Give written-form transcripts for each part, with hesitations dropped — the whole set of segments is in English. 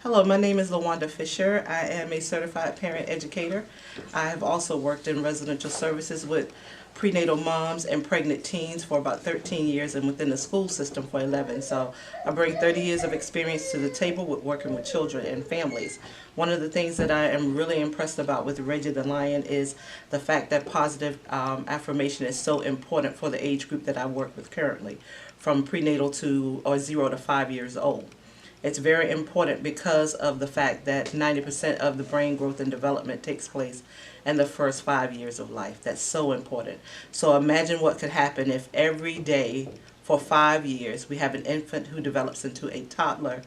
Hello, my name is LaWanda Fisher. I am a certified parent educator. I have also worked in residential services with prenatal moms and pregnant teens for about 13 years and within the school system for 11. So I bring 30 years of experience to the table with working with children and families. One of the things that I am really impressed about with Reggie the Lion is the fact that positive affirmation is so important for the age group that I work with currently, from prenatal to or 0 to 5 years old. It's very important because of the fact that 90% of the brain growth and development takes place in the first 5 years of life. That's so important. So imagine what could happen if every day for 5 years we have an infant who develops into a toddler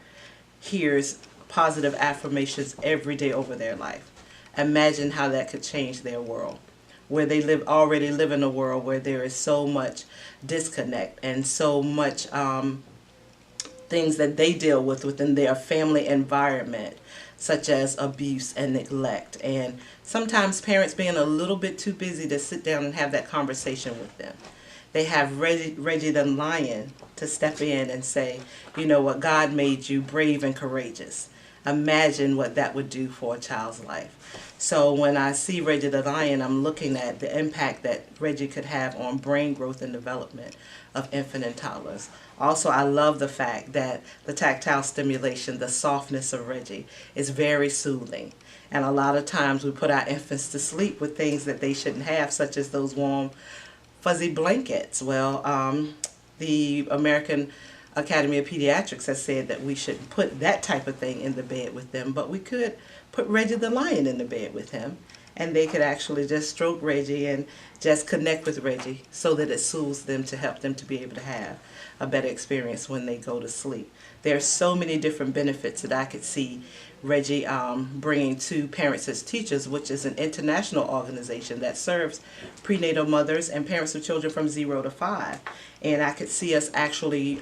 hears positive affirmations every day over their life. Imagine how that could change their world, where they already live in a world where there is so much disconnect and so much things that they deal with within their family environment, such as abuse and neglect, and sometimes parents being a little bit too busy to sit down and have that conversation with them. They have Reggie the Lion to step in and say, you know what, God made you brave and courageous. Imagine what that would do for a child's life. So when I see Reggie the Lion, I'm looking at the impact that Reggie could have on brain growth and development of infant and toddlers. Also, I love the fact that the tactile stimulation, the softness of Reggie, is very soothing. And a lot of times we put our infants to sleep with things that they shouldn't have, such as those warm, fuzzy blankets. Well, the American Academy of Pediatrics has said that we shouldn't put that type of thing in the bed with them, but we could put Reggie the Lion in the bed with him, and they could actually just stroke Reggie and just connect with Reggie so that it soothes them to help them to be able to have a better experience when they go to sleep. There are so many different benefits that I could see Reggie bringing to Parents as Teachers, which is an international organization that serves prenatal mothers and parents of children from 0 to 5. And I could see us actually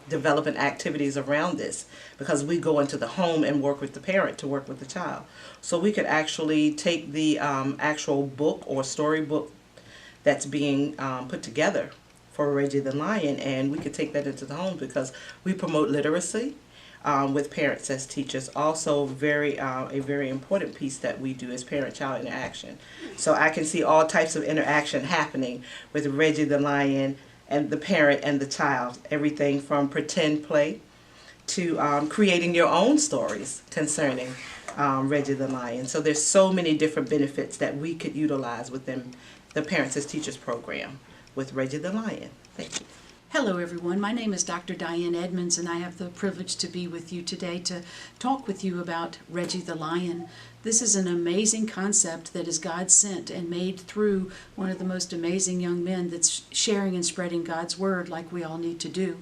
developing activities around this, because we go into the home and work with the parent to work with the child. So we could actually take the actual book or storybook that's being put together for Reggie the Lion, and we could take that into the home, because we promote literacy with Parents as Teachers. Also a very important piece that we do is parent-child interaction. So I can see all types of interaction happening with Reggie the Lion and the parent and the child. Everything from pretend play to creating your own stories concerning Reggie the Lion. So there's so many different benefits that we could utilize within the Parents as Teachers program with Reggie the Lion. Thank you. Hello everyone, my name is Dr. Diane Edmonds, and I have the privilege to be with you today to talk with you about Reggie the Lion. This is an amazing concept that is God sent and made through one of the most amazing young men that's sharing and spreading God's Word like we all need to do.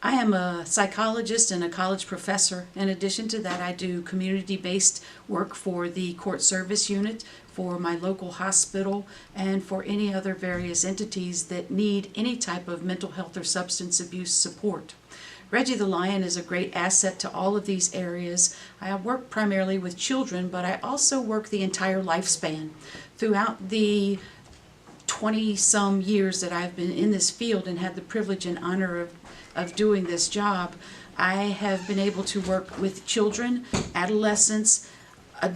I am a psychologist and a college professor. In addition to that, I do community-based work for the court service unit, for my local hospital, and for any other various entities that need any type of mental health or substance abuse support. Reggie the Lion is a great asset to all of these areas. I work primarily with children, but I also work the entire lifespan. Throughout the 20-some years that I've been in this field and had the privilege and honor of doing this job, I have been able to work with children, adolescents,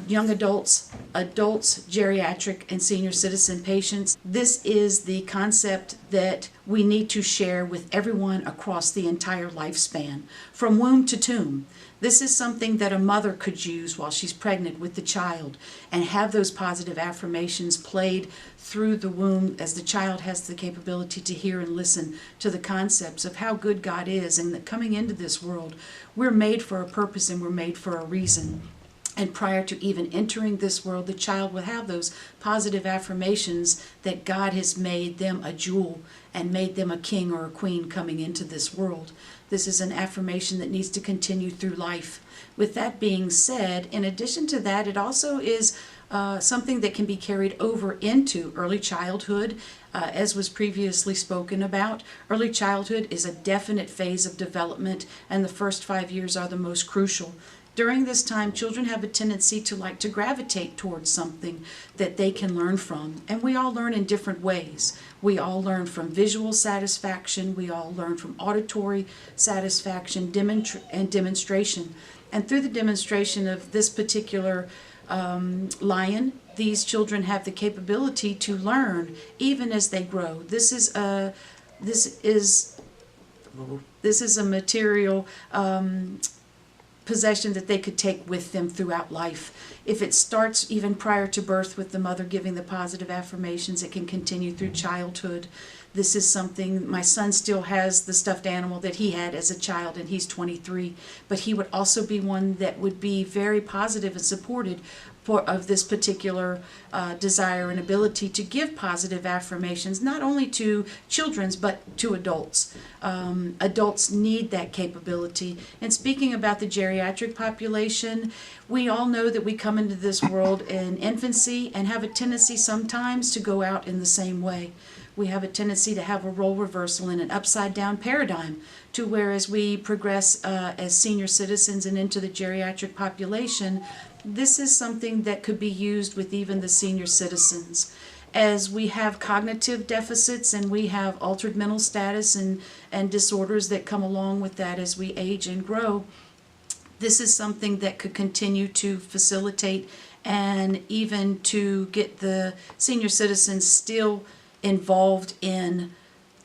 young adults, geriatric, and senior citizen patients. This is the concept that we need to share with everyone across the entire lifespan, from womb to tomb. This is something that a mother could use while she's pregnant with the child and have those positive affirmations played through the womb as the child has the capability to hear and listen to the concepts of how good God is, and that coming into this world, we're made for a purpose and we're made for a reason. And prior to even entering this world, the child will have those positive affirmations that God has made them a jewel and made them a king or a queen coming into this world. This is an affirmation that needs to continue through life. With that being said, in addition to that, it also is something that can be carried over into early childhood, as was previously spoken about. Early childhood is a definite phase of development, and the first 5 years are the most crucial. During this time, children have a tendency to like to gravitate towards something that they can learn from. And we all learn in different ways. We all learn from visual satisfaction. We all learn from auditory satisfaction and demonstration. And through the demonstration of this particular lion, these children have the capability to learn even as they grow. This is a material possession that they could take with them throughout life. If it starts even prior to birth with the mother giving the positive affirmations, it can continue through childhood. This is something, my son still has the stuffed animal that he had as a child, and he's 23, but he would also be one that would be very positive and supported of this particular desire and ability to give positive affirmations, not only to children but to adults. Adults need that capability. And speaking about the geriatric population, we all know that we come into this world in infancy and have a tendency sometimes to go out in the same way. We have a tendency to have a role reversal and an upside down paradigm, to where as we progress as senior citizens and into the geriatric population, this is something that could be used with even the senior citizens. As we have cognitive deficits and we have altered mental status and disorders that come along with that as we age and grow, this is something that could continue to facilitate and even to get the senior citizens still involved in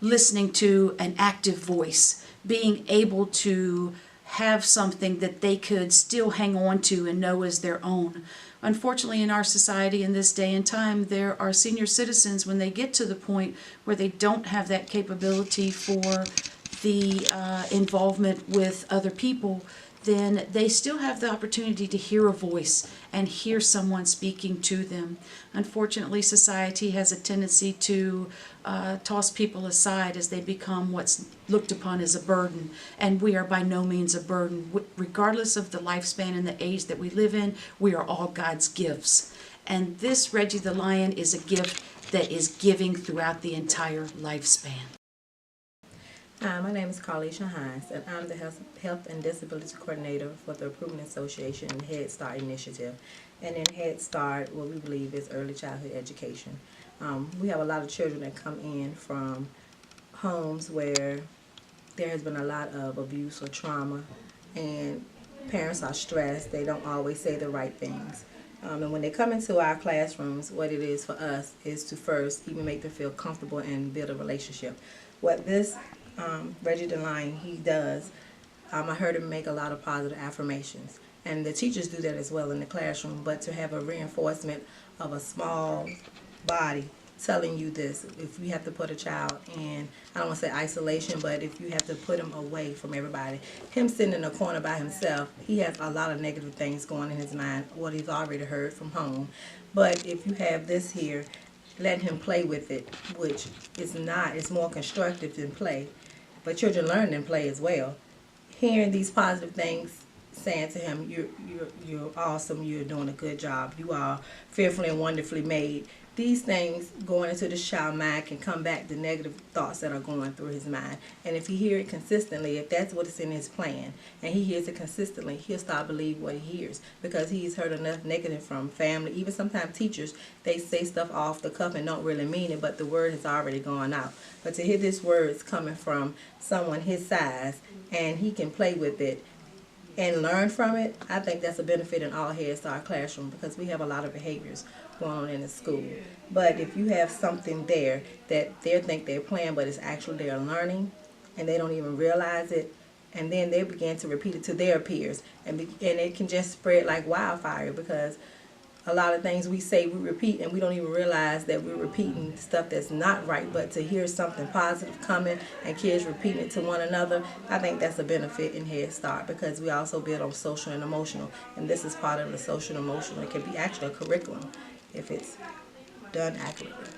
listening to an active voice, being able to have something that they could still hang on to and know as their own. Unfortunately, in our society in this day and time, there are senior citizens, when they get to the point where they don't have that capability for the involvement with other people, then they still have the opportunity to hear a voice and hear someone speaking to them. Unfortunately, society has a tendency to toss people aside as they become what's looked upon as a burden, and we are by no means a burden. Regardless of the lifespan and the age that we live in, we are all God's gifts. And this Reggie the Lion is a gift that is giving throughout the entire lifespan. Hi, my name is Carlisha Hines, and I'm the Health and Disability Coordinator for the Improvement Association and Head Start Initiative. And in Head Start, what we believe is early childhood education. We have a lot of children that come in from homes where there has been a lot of abuse or trauma, and parents are stressed. They don't always say the right things. And when they come into our classrooms, what it is for us is to first even make them feel comfortable and build a relationship. What this Reggie the Lion, he does, I heard him make a lot of positive affirmations. And the teachers do that as well in the classroom, but to have a reinforcement of a small body telling you this, if you have to put a child in, I don't want to say isolation, but if you have to put him away from everybody, him sitting in a corner by himself, he has a lot of negative things going in his mind, what he's already heard from home. But if you have this here, letting him play with it, which is not, it's more constructive than play. But children learn and play as well. Hearing these positive things, saying to him, you're awesome, you're doing a good job, you are fearfully and wonderfully made. These things going into this child's mind can come back the negative thoughts that are going through his mind. And if he hears it consistently, if that's what is in his plan, and he hears it consistently, he'll start believing what he hears, because he's heard enough negative from family. Even sometimes teachers, they say stuff off the cuff and don't really mean it, but the word has already gone out. But to hear this words coming from someone his size, and he can play with it and learn from it, I think that's a benefit in all Head Start classroom, because we have a lot of behaviors going on in the school. But if you have something there that they think they're playing, but it's actually they're learning, and they don't even realize it, and then they begin to repeat it to their peers, and it can just spread like wildfire, because a lot of things we say we repeat, and we don't even realize that we're repeating stuff that's not right. But to hear something positive coming and kids repeating it to one another, I think that's a benefit in Head Start, because we also build on social and emotional, and this is part of the social and emotional. It can be actually a curriculum if it's done accurately.